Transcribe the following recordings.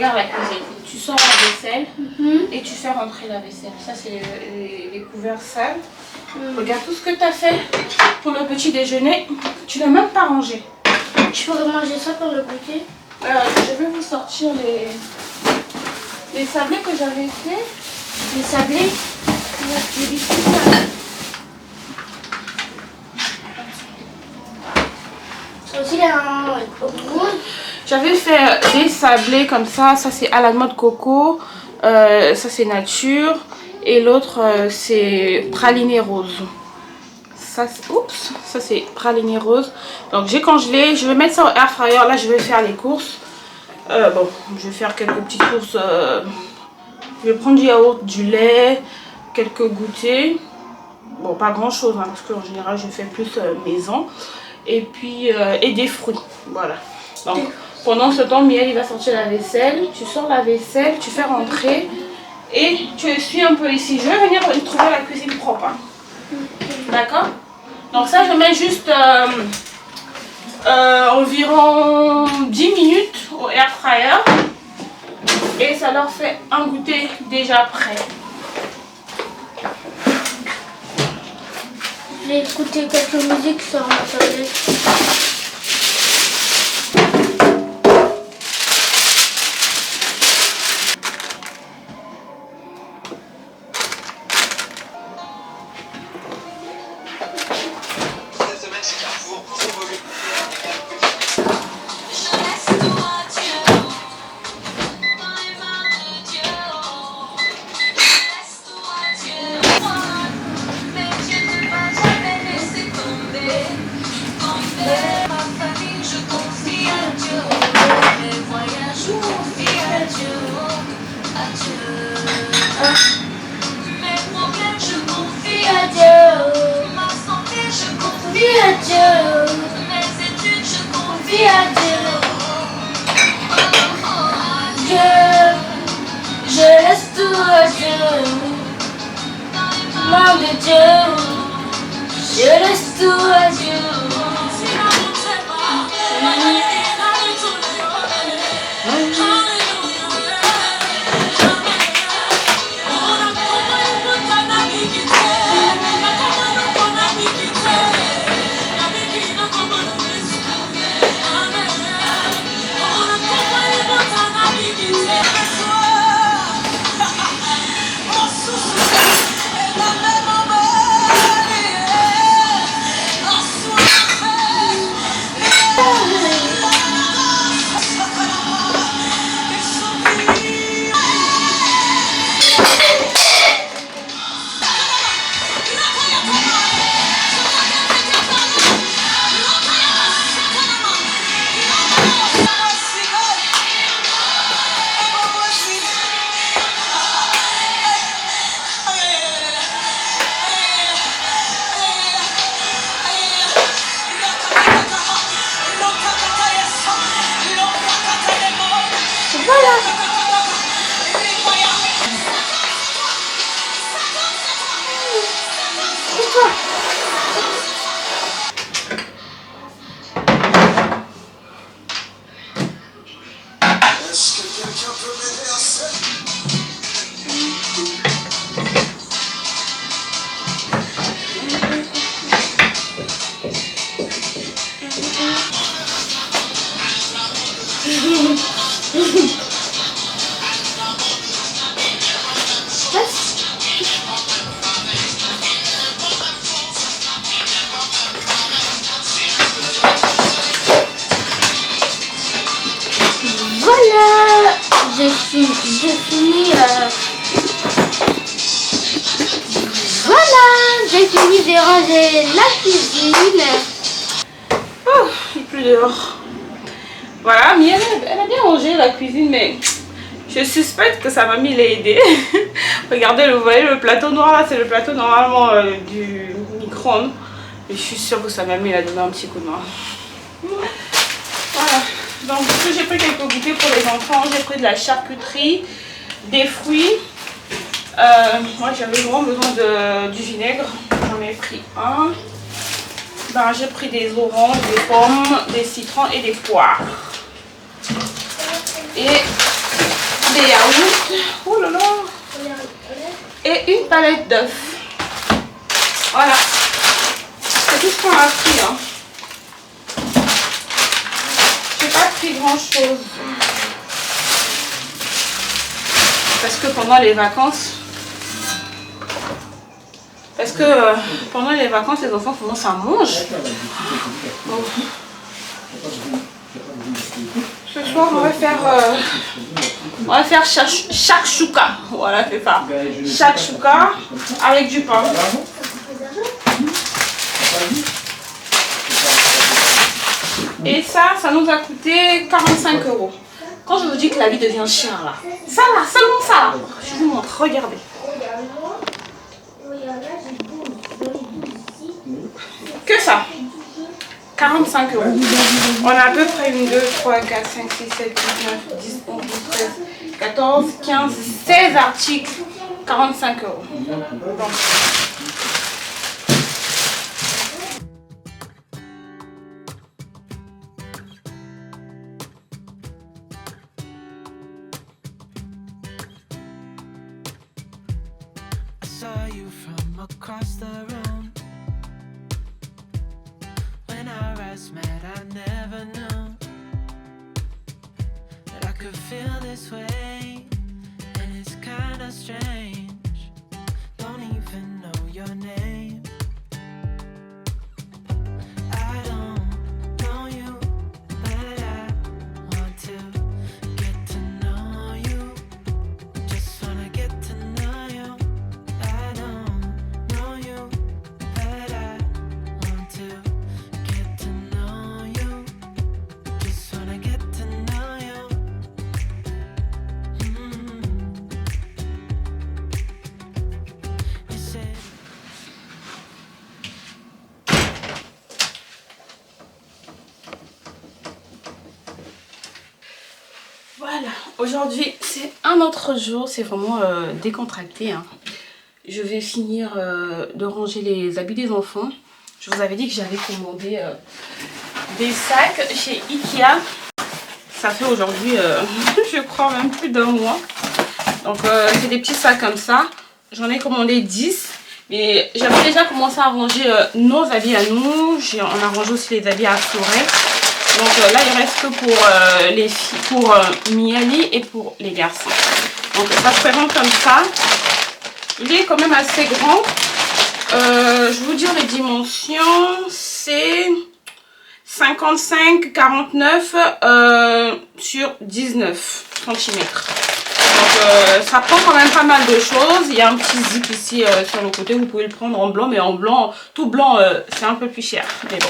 regarde la cuisine. Tu sors la vaisselle et tu fais rentrer la vaisselle. Ça, c'est les couverts sales. Regarde tout ce que tu as fait pour le petit déjeuner. Tu n'as même pas rangé. Je pourrais manger ça pour le goûter. Je vais vous sortir les sablés que j'avais fait. Les sablés. Les biscuits salés. Ça aussi, il y a un rouge. J'avais fait des sablés comme ça. Ça, c'est à la noix de coco. Ça, c'est nature. Et l'autre, c'est praliné rose. Ça, ça c'est praliné rose. Donc, j'ai congelé. Je vais mettre ça au air fryer. Là, je vais faire les courses. Bon, je vais faire quelques petites courses. Je vais prendre du yaourt, du lait, quelques goûters. Bon, pas grand chose, hein, parce qu'en général, je fais plus maison. Et puis, et des fruits. Voilà. Donc, pendant ce temps, Miel, il va sortir la vaisselle. Tu sors la vaisselle, tu fais rentrer. Et tu essuies un peu ici. Je vais venir trouver la cuisine propre. Hein. D'accord? Donc ça, je mets juste environ 10 minutes au air fryer. Et ça leur fait un goûter déjà prêt. Je vais écouter quelques musiques sur ma tablette. Je laisse tout à Dieu, main de Dieu, je laisse tout à Dieu. Voilà, j'ai fini. Voilà, j'ai fini de ranger la cuisine. Oh, il pleut dehors. Voilà, Miel, elle a bien rangé la cuisine, mais je suspecte que sa mamie l'a aidée. Regardez, vous voyez le plateau noir là, c'est le plateau normalement du micro-ondes. Et je suis sûre que sa mamie l'a donné un petit coup de main. Voilà. Donc j'ai pris quelques goûters pour les enfants. J'ai pris de la charcuterie, des fruits. Moi j'avais vraiment besoin du vinaigre. J'en ai pris un. Ben, j'ai pris des oranges, des pommes, des citrons et des poires. Et des yaourts. Oh là là. Et une palette d'œufs. Voilà. C'est tout ce qu'on a pris. Hein. J'ai pas pris grand chose. Parce que pendant les vacances, les enfants commencent à manger. Donc, ce soir, on va faire shakshuka. Voilà, c'est ça. Shakshuka avec du pain. Et ça nous a coûté 45 €. Quand je vous dis que la vie devient chère là, ça là, seulement ça là, je vous montre, regardez. Que ça, 45 €. On a à peu près 1, 2, 3, 4, 5, 6, 7, 8, 9, 10, 11, 12, 13, 14, 15, 16 articles, 45 €. Donc, saw you from across the room. When our eyes met, I never knew that I could feel this way, and it's kinda strange. Don't even know your name. I don't know you, but I want to get to know you. Just wanna get to know you. I don't know you, but I want to get to know you. Just wanna get to know you. You said voilà, aujourd'hui c'est un autre jour, c'est vraiment décontracté. Hein. Je vais finir de ranger les habits des enfants. Je vous avais dit que j'avais commandé des sacs chez Ikea. Ça fait aujourd'hui, je crois, même plus d'1 mois. Donc c'est des petits sacs comme ça. J'en ai commandé 10. Mais j'avais déjà commencé à ranger nos habits à nous. On a rangé aussi les habits à Florette. Donc là il reste que pour les filles, pour Miali et pour les garçons. Donc ça se présente comme ça. Il est quand même assez grand. Je vous dire les dimensions. C'est 55-49 sur 19 cm. Donc ça prend quand même pas mal de choses. Il y a un petit zip ici sur le côté. Vous pouvez le prendre en blanc. Mais en blanc, tout blanc, c'est un peu plus cher. Mais bon.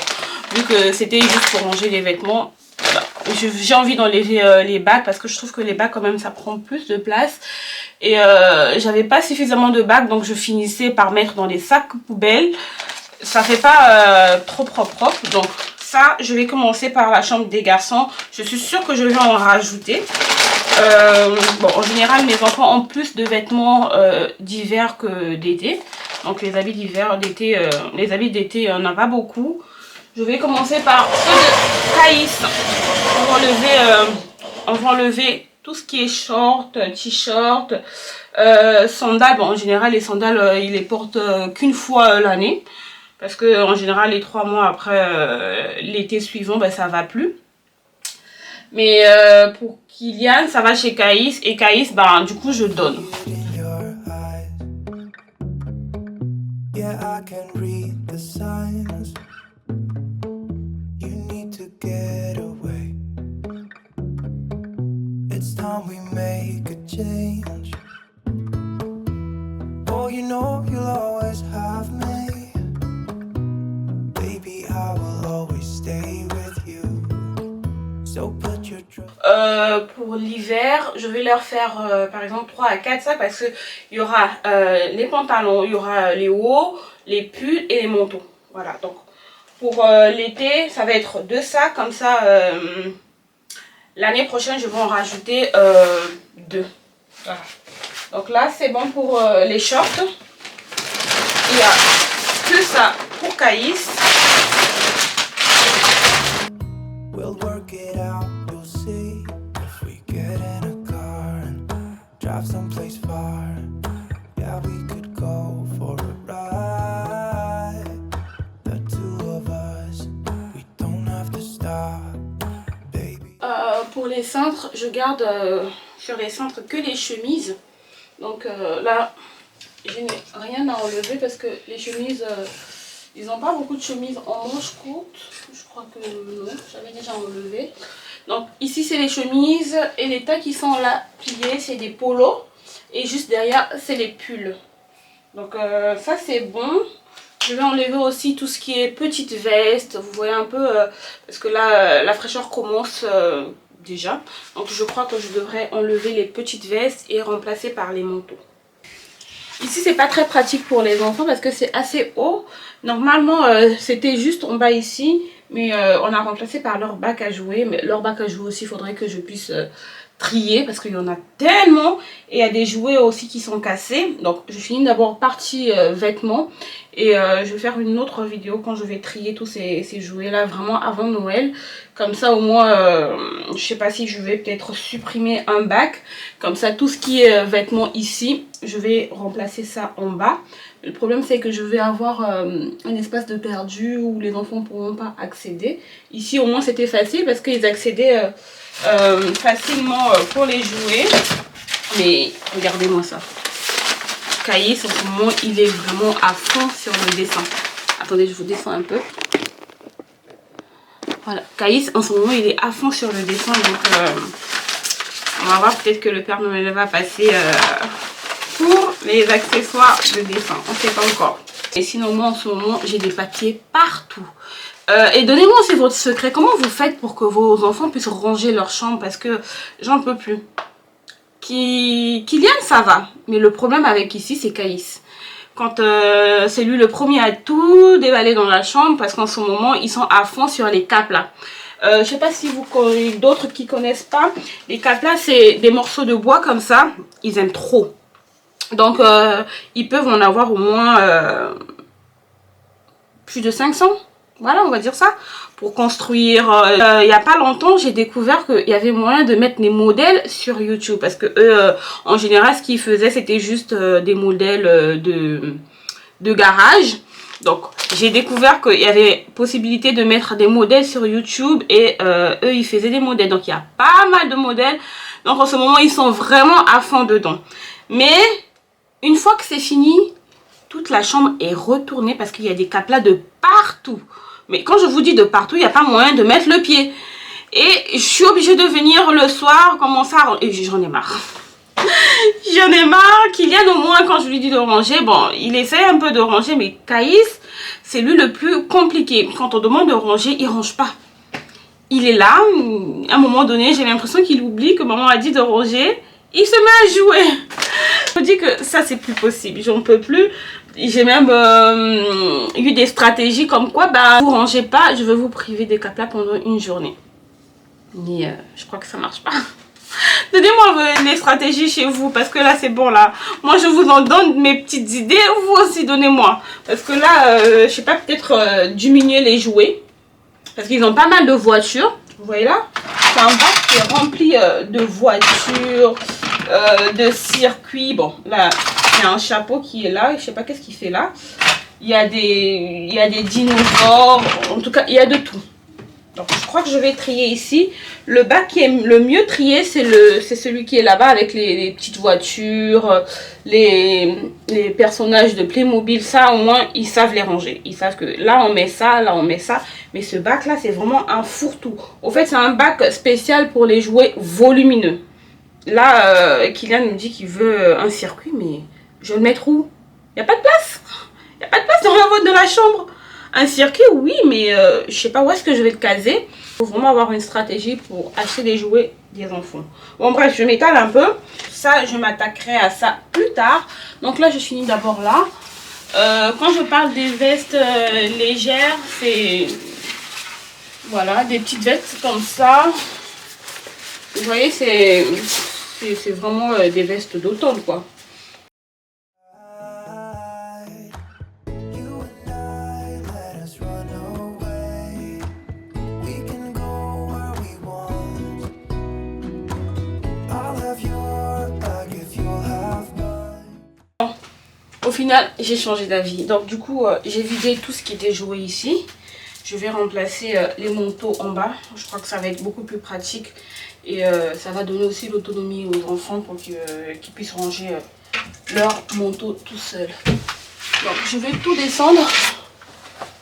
Vu que c'était juste pour ranger les vêtements, voilà. J'ai envie d'enlever les bacs parce que je trouve que les bacs quand même ça prend plus de place. Et j'avais pas suffisamment de bacs, donc je finissais par mettre dans les sacs poubelles. Ça fait pas trop propre. Donc ça, je vais commencer par la chambre des garçons. Je suis sûre que je vais en rajouter. Bon, en général, mes enfants ont plus de vêtements d'hiver que d'été. Donc les habits d'hiver, d'été, les habits d'été, on n'a pas beaucoup. Je vais commencer par ceux de Caïs. On va enlever tout ce qui est short, t-shirt, sandales. Bon, en général, les sandales, ils les portent qu'une fois l'année. Parce que en général, les 3 mois après l'été suivant, ben, ça va plus. Mais pour Kylian, ça va chez Caïs. Et Caïs, ben, du coup, je donne. yeah, I can read the signs. You need to get away. It's time we make a change. Oh, you know you'll always have me. Baby, I will always stay with you. So put your pour l'hiver, je vais leur faire par exemple 3 à 4 sacs parce que il y aura les pantalons, il y aura les hauts, les pulls et les manteaux. Voilà, donc pour l'été, ça va être 2 sacs comme ça. L'année prochaine, je vais en rajouter 2. Voilà. Donc là, c'est bon pour les shorts. Il y a que ça pour Caïs. We'll work it out, you'll see. If we get in a car and les cintres, je garde sur les cintres que les chemises. Donc là, je n'ai rien à enlever parce que les chemises, ils n'ont pas beaucoup de chemises en manches courtes. Je crois que non, j'avais déjà enlevé. Donc ici, c'est les chemises et les tas qui sont là pliés, c'est des polos. Et juste derrière, c'est les pulls. Donc ça, c'est bon. Je vais enlever aussi tout ce qui est petite veste. Vous voyez un peu, parce que là, la fraîcheur commence déjà. Donc je crois que je devrais enlever les petites vestes et remplacer par les manteaux. Ici, c'est pas très pratique pour les enfants parce que c'est assez haut. Normalement, c'était juste en bas ici. Mais on a remplacé par leur bac à jouer. Mais leur bac à jouer aussi, il faudrait que je puisse trier parce qu'il y en a tellement. Et il y a des jouets aussi qui sont cassés. Donc je finis d'abord partie vêtements. Et je vais faire une autre vidéo quand je vais trier tous ces jouets là vraiment avant Noël. Comme ça au moins, je sais pas si je vais peut-être supprimer un bac. Comme ça tout ce qui est vêtements ici, je vais remplacer ça en bas. Le problème c'est que je vais avoir un espace de perdu où les enfants ne pourront pas accéder. Ici au moins c'était facile parce qu'ils accédaient facilement pour les jouets. Mais regardez-moi ça. Caïs en ce moment il est vraiment à fond sur le dessin. Attendez, je vous descends un peu. Voilà, Caïs en ce moment il est à fond sur le dessin. Donc on va voir, peut-être que le Père Noël va passer pour les accessoires de dessin. On ne sait pas encore. Et sinon moi en ce moment j'ai des papiers partout. Et donnez-moi aussi votre secret. Comment vous faites pour que vos enfants puissent ranger leur chambre? Parce que j'en peux plus. Kylian ça va, mais le problème avec ici c'est Caïs. Quand c'est lui le premier à tout déballer dans la chambre, parce qu'en ce moment ils sont à fond sur les capes là. Je sais pas si vous connaissez, d'autres qui connaissent pas, les capes là c'est des morceaux de bois comme ça, ils aiment trop. Donc ils peuvent en avoir au moins plus de 500. Voilà, on va dire ça. Pour construire, il n'y a pas longtemps, j'ai découvert qu'il y avait moyen de mettre des modèles sur YouTube. Parce que eux, en général, ce qu'ils faisaient, c'était juste des modèles de garage. Donc, j'ai découvert qu'il y avait possibilité de mettre des modèles sur YouTube. Et eux, ils faisaient des modèles. Donc, il y a pas mal de modèles. Donc, en ce moment, ils sont vraiment à fond dedans. Mais, une fois que c'est fini, toute la chambre est retournée parce qu'il y a des caplas de partout. Mais quand je vous dis de partout, il n'y a pas moyen de mettre le pied. Et je suis obligée de venir le soir, commencer à... Et j'en ai marre. J'en ai marre. Kylian, au moins, quand je lui dis de ranger, bon, il essaie un peu de ranger. Mais Caïs, c'est lui le plus compliqué. Quand on demande de ranger, il ne range pas. Il est là. À un moment donné, j'ai l'impression qu'il oublie que maman a dit de ranger. Il se met à jouer. Je me dis que ça, c'est plus possible. J'en peux plus. J'ai même eu des stratégies comme quoi, bah, vous rangez pas, je vais vous priver des caplas pendant une journée. Mais je crois que ça marche pas. Donnez-moi les stratégies chez vous, parce que là, c'est bon, là. Moi, je vous en donne mes petites idées, vous aussi, donnez-moi. Parce que là, je sais pas, peut-être diminuer les jouets. Parce qu'ils ont pas mal de voitures. Vous voyez là? C'est un bac qui est rempli de voitures, de circuits. Bon, là... Il y a un chapeau qui est là, je sais pas qu'est-ce qu'il fait là. Il y a des dinosaures, en tout cas il y a de tout. Donc je crois que je vais trier ici. Le bac qui est le mieux trié, c'est celui qui est là-bas avec les petites voitures, les personnages de Playmobil. Ça au moins ils savent les ranger. Ils savent que là on met ça, là on met ça. Mais ce bac là c'est vraiment un fourre-tout. Au fait c'est un bac spécial pour les jouets volumineux. Là Kylian me dit qu'il veut un circuit, mais... je vais le mettre où? Il n'y a pas de place. Il n'y a pas de place dans la voie de la chambre. Un circuit, oui, mais je sais pas où est-ce que je vais le caser. Il faut vraiment avoir une stratégie pour acheter des jouets des enfants. Bon, bref, je m'étale un peu. Ça, je m'attaquerai à ça plus tard. Donc là, je finis d'abord là. Quand je parle des vestes légères, c'est... voilà, des petites vestes comme ça. Vous voyez, c'est vraiment des vestes d'automne, quoi. Au final, j'ai changé d'avis. Donc du coup, j'ai vidé tout ce qui était joué ici. je vais remplacer les manteaux en bas. Je crois que ça va être beaucoup plus pratique. Et ça va donner aussi l'autonomie aux enfants pour qu'ils puissent ranger leur manteau tout seul. Donc je vais tout descendre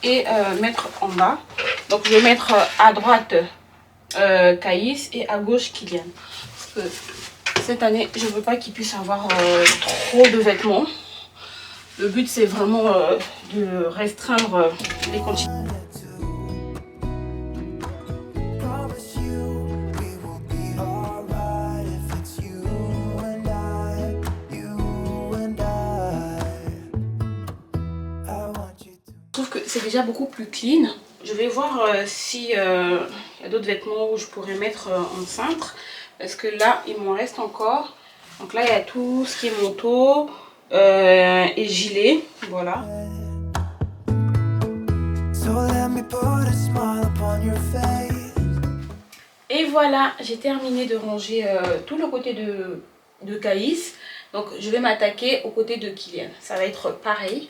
et mettre en bas. Donc je vais mettre à droite Caïs et à gauche Kylian. Parce que cette année, je ne veux pas qu'ils puissent avoir trop de vêtements. Le but c'est vraiment de restreindre les quantités. Je trouve que c'est déjà beaucoup plus clean. Je vais voir si y a d'autres vêtements où je pourrais mettre en cintre. Parce que là, il m'en reste encore. Donc là, il y a tout ce qui est manteau et gilet. Voilà. Et voilà, j'ai terminé de ranger tout le côté de Caïs. Donc je vais m'attaquer au côté de Kylian. Ça va être pareil.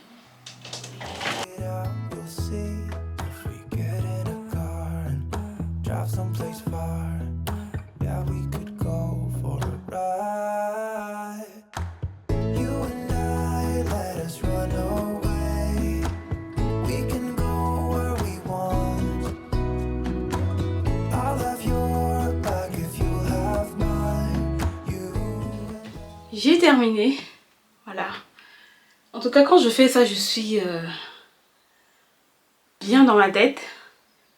J'ai terminé. Voilà. En tout cas, quand je fais ça, je suis bien dans ma tête.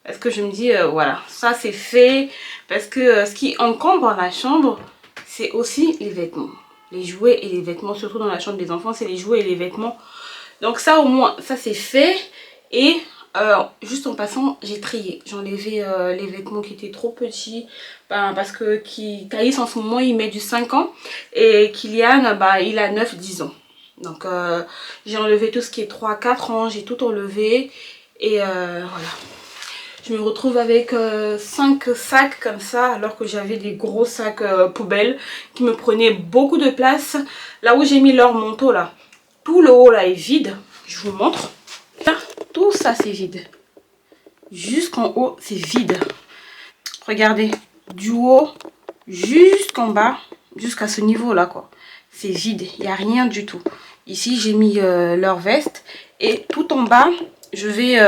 Parce que je me dis, voilà, ça c'est fait. Parce que ce qui encombre la chambre, c'est aussi les vêtements. Les jouets et les vêtements, surtout dans la chambre des enfants, c'est les jouets et les vêtements. Donc ça au moins, ça c'est fait. Et juste en passant, j'ai trié. J'ai enlevé les vêtements qui étaient trop petits. Parce que Caïs en ce moment, il met du 5 ans. Et Kylian, il a 9-10 ans. Donc j'ai enlevé tout ce qui est 3-4 ans. J'ai tout enlevé. Et voilà. Je me retrouve avec 5 sacs comme ça, alors que j'avais des gros sacs poubelles qui me prenaient beaucoup de place. Là où j'ai mis leur manteau là, tout le haut là est vide. Je vous montre. Là, tout ça c'est vide. Jusqu'en haut c'est vide. Regardez, du haut jusqu'en bas, jusqu'à ce niveau là quoi. C'est vide, il n'y a rien du tout. Ici j'ai mis leur veste et tout en bas, je vais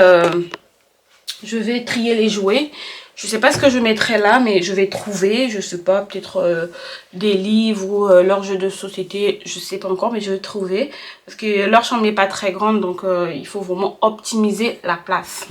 trier les jouets. Je sais pas ce que je mettrai là, mais je vais trouver, je sais pas, peut-être des livres ou leur jeu de société, je sais pas encore, mais je vais trouver. Parce que leur chambre n'est pas très grande, donc il faut vraiment optimiser la place.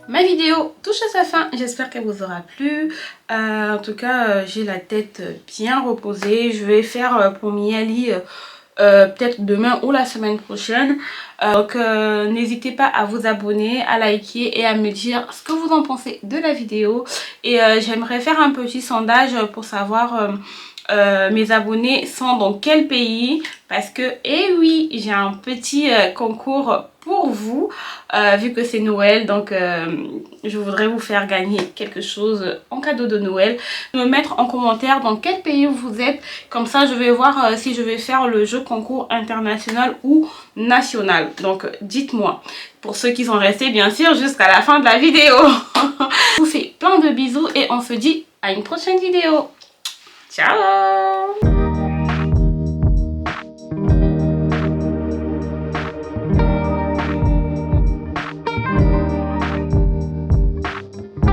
Ma vidéo touche à sa fin, j'espère qu'elle vous aura plu. En tout cas, j'ai la tête bien reposée. Je vais faire pour Miali peut-être demain ou la semaine prochaine. Donc n'hésitez pas à vous abonner, à liker et à me dire ce que vous en pensez de la vidéo. Et j'aimerais faire un petit sondage pour savoir mes abonnés sont dans quel pays, parce que eh oui, j'ai un petit concours pour vous vu que c'est Noël, donc je voudrais vous faire gagner quelque chose en cadeau de Noël. Me mettre en commentaire dans quel pays vous êtes, comme ça je vais voir si je vais faire le jeu concours international ou national. Donc dites-moi, pour ceux qui sont restés bien sûr jusqu'à la fin de la vidéo. Je vous fais plein de bisous et on se dit à une prochaine vidéo. Ciao!